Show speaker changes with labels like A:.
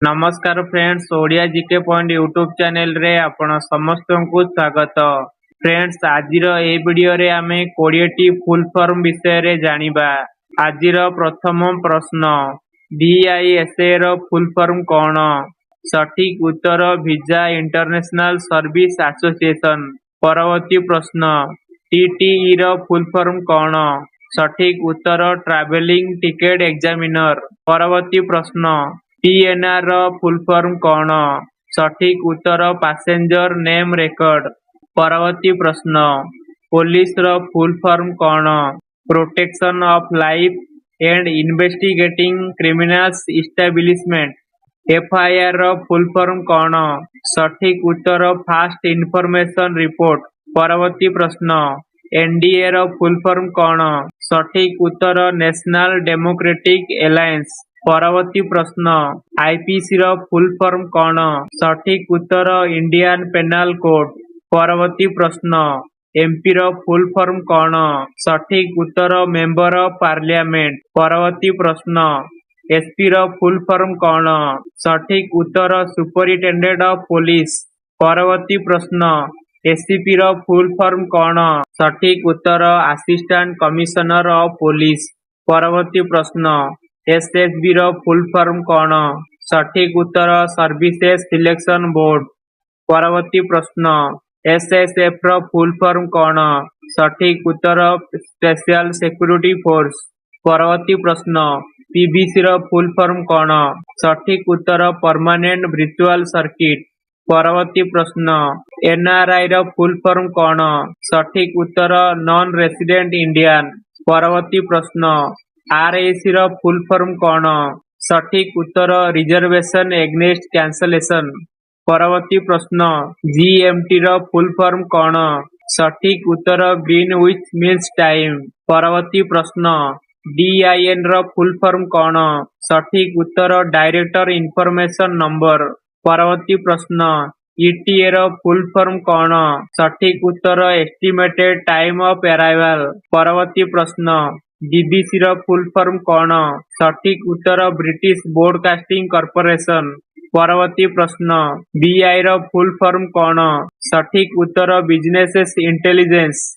A: नमस्कार friends, Odia GK point YouTube channel रे आपण समस्त को स्वागत। फ्रेंड्स, आजिर ए वीडियो रे आमे 20 टी फुल फॉर्म विषय रे जानिबा। आजिर प्रथम प्रश्न, VISA रो फुल फॉर्म कोन? सठिक उत्तर वीजा इंटरनेशनल सर्विस एसोसिएशन। परवर्ती प्रश्न, TTE रो फुल फॉर्म कोन? सठिक उत्तर ट्रैवलिंग टिकट एग्जामिनर। परवर्ती प्रश्न, PNR रो फुल फॉर्म कोन? सठिक उत्तर पैसेंजर नेम रेकर्ड। परवर्ती प्रश्न, पुलिस रो फुल फॉर्म कोन? Protection of life and investigating criminals establishment. FIR रो फुल फॉर्म कोन? सठिक उत्तर फास्ट इंफॉर्मेशन रिपोर्ट। परवर्ती प्रश्न, NDA रो फुल फॉर्म कोन? सठिक उत्तर नेशनल डेमोक्रेटिक अलायंस। परवर्ती प्रश्न, IPC रो फुल फॉर्म कोन? सठिक उत्तर इंडियन पेनल कोड। परवर्ती प्रश्न, MP रो फुल फॉर्म कोन? सठिक उत्तर मेंबर ऑफ पार्लियामेंट। परवर्ती प्रश्न, SP रो फुल फॉर्म कोन? सठिक उत्तर सुपरिटेंडेंट ऑफ पुलिस। परवर्ती प्रश्न, SCP रो फुल फॉर्म कोन? सठिक उत्तर असिस्टेंट कमिश्नर ऑफ पुलिस। परवर्ती प्रश्न, SSB रो फुल फॉर्म कोन? सठिक उत्तर सर्विसेज सिलेक्शन बोर्ड। परवर्ती प्रश्न, SSF रो फुल फॉर्म कोन? सठिक उत्तर स्पेशल सिक्योरिटी फोर्स। परवर्ती प्रश्न, PVC रो फुल फॉर्म कोन? सठिक उत्तर परमानेंट वर्चुअल सर्किट। परवर्ती प्रश्न, NRI रो फुल फॉर्म कोन? सठिक उत्तर नॉन रेसिडेंट इंडियन। परवर्ती प्रश्न, RAC रो फुल फॉर्म कोन? सठिक उत्तर रिजर्वेशन एग्नेस्ट कैंसलेशन। परवर्ती प्रश्न, GMT रो फुल फॉर्म कोन? सठिक उत्तर ग्रीनविच मीन्स टाइम। परवर्ती प्रश्न, DIN रो फुल फॉर्म कोन? सठिक उत्तर डायरेक्टर इंफॉर्मेशन नंबर। परवर्ती प्रश्न, ETA रो फुल फॉर्म कोन? सठिक उत्तर एस्टिमेटेड टाइम ऑफ अराइवल। परवर्ती प्रश्न, BBC रो फुल फॉर्म कोन? सठिक उत्तर ब्रिटिश ब्रॉडकास्टिंग कॉर्पोरेशन। परवर्ती प्रश्न, BI रो फुल फॉर्म कोन? सठिक उत्तर बिजनेस इंटेलिजेंस।